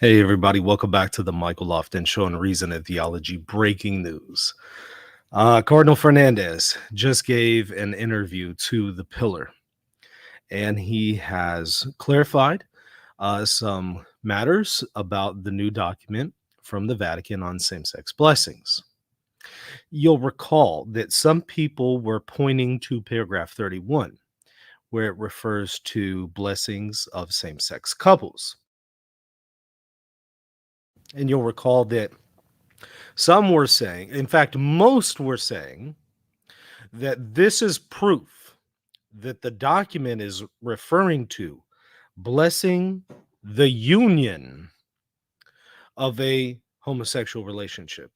Hey, everybody, welcome back to the Michael Lofton Show on Reason and Theology. Breaking news. Cardinal Fernandez just gave an interview to The Pillar, and he has clarified some matters about the new document from the Vatican on same sex blessings. You'll recall that some people were pointing to paragraph 31, where it refers to blessings of same sex couples. And you'll recall that some were saying, in fact, most were saying, that this is proof that the document is referring to blessing the union of a homosexual relationship.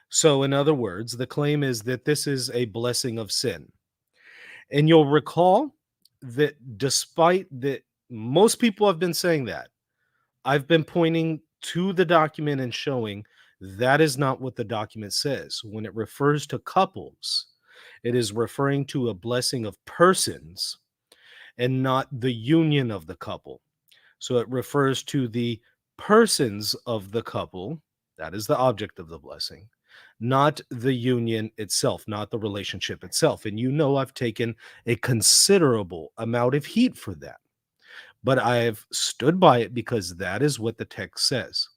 So, in other words, the claim is that this is a blessing of sin. And you'll recall that despite that most people have been saying that, I've been pointing to the document and showing that is not what the document says. When it refers to couples, it is referring to a blessing of persons and not the union of the couple. So it refers to the persons of the couple. That is the object of the blessing, not the union itself, not the relationship itself. And I've taken a considerable amount of heat for that, but I've stood by it because that is what the text says.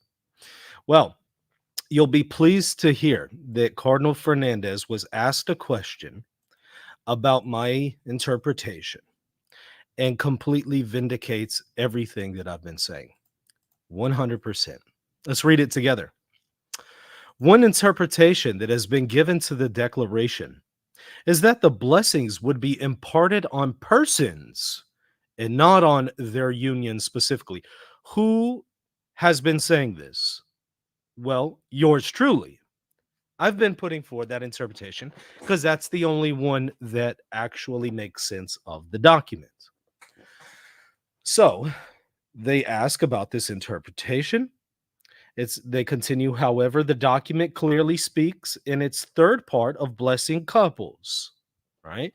Well, you'll be pleased to hear that Cardinal Fernandez was asked a question about my interpretation and completely vindicates everything that I've been saying. 100%. Let's read it together. One interpretation that has been given to the declaration is that the blessings would be imparted on persons and not on their union specifically. Who has been saying this? Well, yours truly. I've been putting forward that interpretation because that's the only one that actually makes sense of the document. So they ask about this interpretation. They continue, however, the document clearly speaks in its third part of blessing couples, right?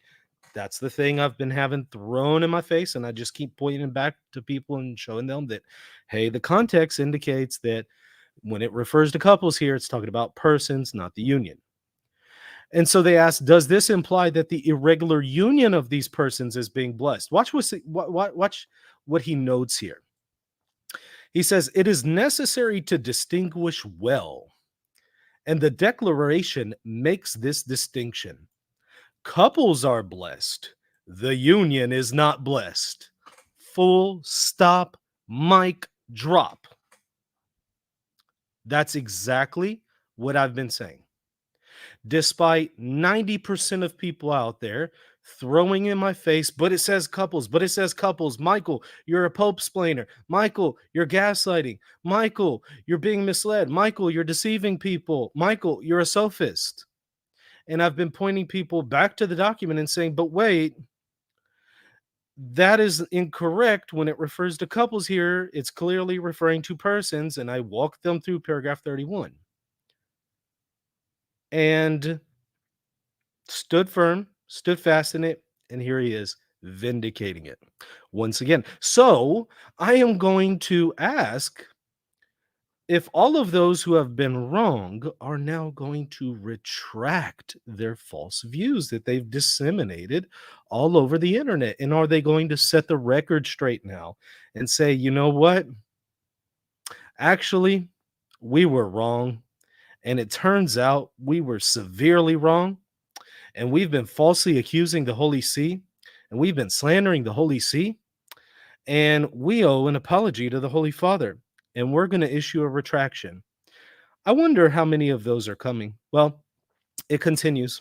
That's the thing I've been having thrown in my face, and I just keep pointing back to people and showing them that, hey, the context indicates that when it refers to couples here, it's talking about persons, not the union. And so they ask, does this imply that the irregular union of these persons is being blessed? Watch what he notes here. He says, it is necessary to distinguish well, and the declaration makes this distinction. Couples are blessed. The union is not blessed. Full stop, mic drop. That's exactly what I've been saying. Despite 90% of people out there throwing in my face, but it says couples, but it says couples. Michael, you're a pope splainer. Michael, you're gaslighting. Michael, you're being misled. Michael, you're deceiving people. Michael, you're a sophist. And I've been pointing people back to the document and saying, but wait, that is incorrect. When it refers to couples here, it's clearly referring to persons. And I walked them through paragraph 31 and stood firm, stood fast in it. And here he is vindicating it once again. So I am going to ask if all of those who have been wrong are now going to retract their false views that they've disseminated all over the internet. And are they going to set the record straight now and say, you know what? Actually, we were wrong. And it turns out we were severely wrong. And we've been falsely accusing the Holy See. And we've been slandering the Holy See. And we owe an apology to the Holy Father. And we're going to issue a retraction. I wonder how many of those are coming. Well, it continues.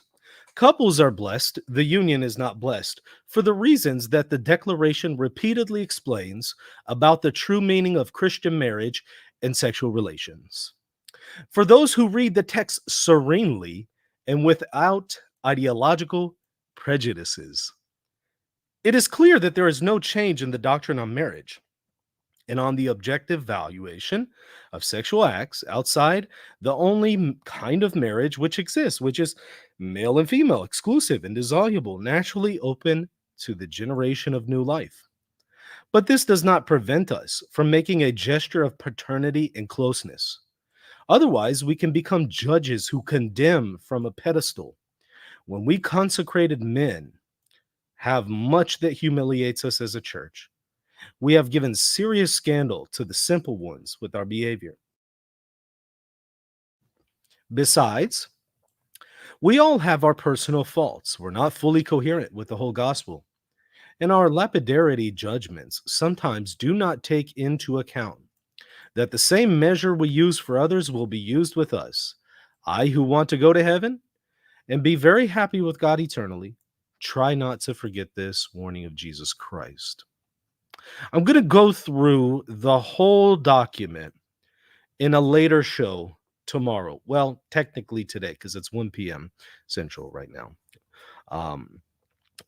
Couples are blessed. The union is not blessed for the reasons that the declaration repeatedly explains about the true meaning of Christian marriage and sexual relations. For those who read the text serenely and without ideological prejudices, it is clear that there is no change in the doctrine on marriage and on the objective valuation of sexual acts outside the only kind of marriage which exists, which is male and female, exclusive, indissoluble, naturally open to the generation of new life. But this does not prevent us from making a gesture of paternity and closeness. Otherwise, we can become judges who condemn from a pedestal. When we consecrated men have much that humiliates us as a church, we have given serious scandal to the simple ones with our behavior. Besides, we all have our personal faults. We're not fully coherent with the whole gospel. And our lapidarity judgments sometimes do not take into account that the same measure we use for others will be used with us. I, who want to go to heaven and be very happy with God eternally, try not to forget this warning of Jesus Christ. I'm going to go through the whole document in a later show tomorrow. Well, technically today, because it's 1 p.m. Central right now.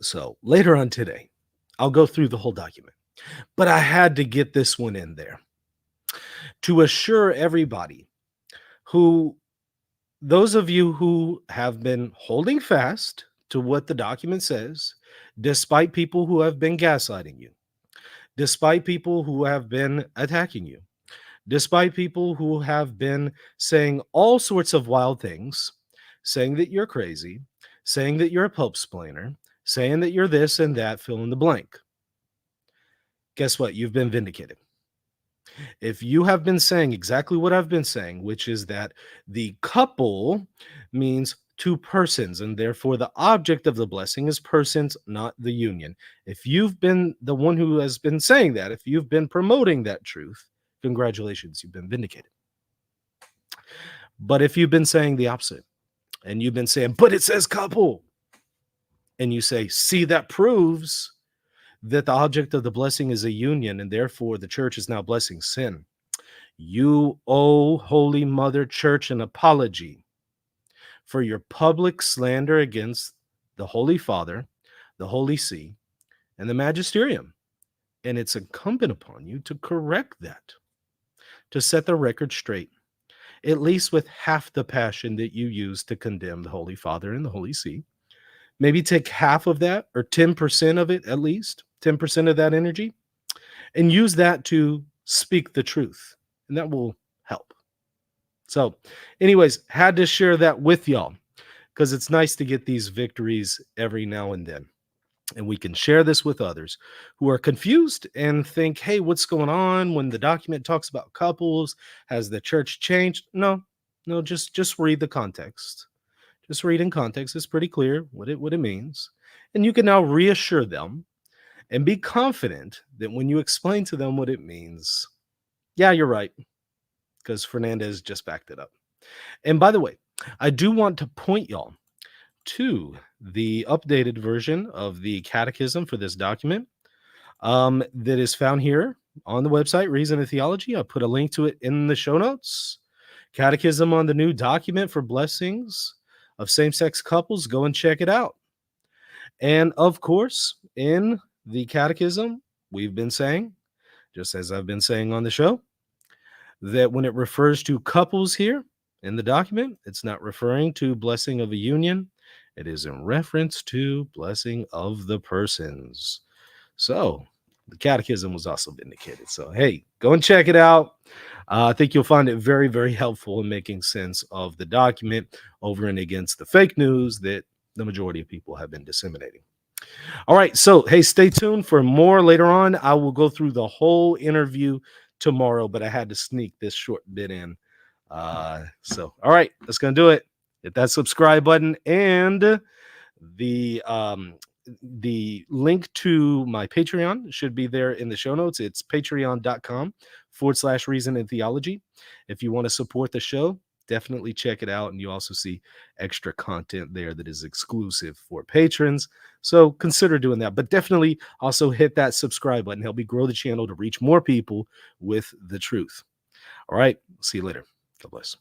So later on today, I'll go through the whole document. But I had to get this one in there to assure everybody who, those of you who have been holding fast to what the document says, despite people who have been gaslighting you, despite people who have been attacking you, despite people who have been saying all sorts of wild things, saying that you're crazy, saying that you're a pope splainer, saying that you're this and that, fill in the blank. Guess what? You've been vindicated. If you have been saying exactly what I've been saying, which is that the couple means two persons, and therefore the object of the blessing is persons, not the union. If you've been the one who has been saying that, if you've been promoting that truth, congratulations, you've been vindicated. But if you've been saying the opposite, and you've been saying, but it says couple, and you say, see, that proves that the object of the blessing is a union, and therefore the church is now blessing sin, you owe Holy Mother Church an apology for your public slander against the Holy Father, the Holy See, and the Magisterium. And it's incumbent upon you to correct that, to set the record straight, at least with half the passion that you use to condemn the Holy Father and the Holy See. Maybe take half of that, or 10% of it, at least 10% of that energy, and use that to speak the truth. And that will help. So anyways, had to share that with y'all because it's nice to get these victories every now and then. And we can share this with others who are confused and think, hey, what's going on when the document talks about couples? Has the church changed? No, just read the context. Just read in context. It's pretty clear what it means. And you can now reassure them and be confident that when you explain to them what it means, yeah, you're right, because Fernandez just backed it up. And by the way, I do want to point y'all to the updated version of the catechism for this document that is found here on the website, Reason and Theology. I put a link to it in the show notes. Catechism on the new document for blessings of same-sex couples. Go and check it out. And of course, in the catechism, we've been saying, just as I've been saying on the show, that when it refers to couples here in the document, it's not referring to blessing of a union. It is in reference to blessing of the persons. So the catechism was also vindicated. So, hey, go and check it out. I think you'll find it very, very helpful in making sense of the document over and against the fake news that the majority of people have been disseminating. All right. So, hey, stay tuned for more later on. I will go through the whole interview tomorrow, but I had to sneak this short bit in. So, all right, that's going to do it. Hit that subscribe button, and the link to my Patreon should be there in the show notes. It's patreon.com/reason and theology. If you want to support the show, definitely check it out. And you also see extra content there that is exclusive for patrons. So consider doing that, but definitely also hit that subscribe button. Help me grow the channel to reach more people with the truth. All right. See you later. God bless.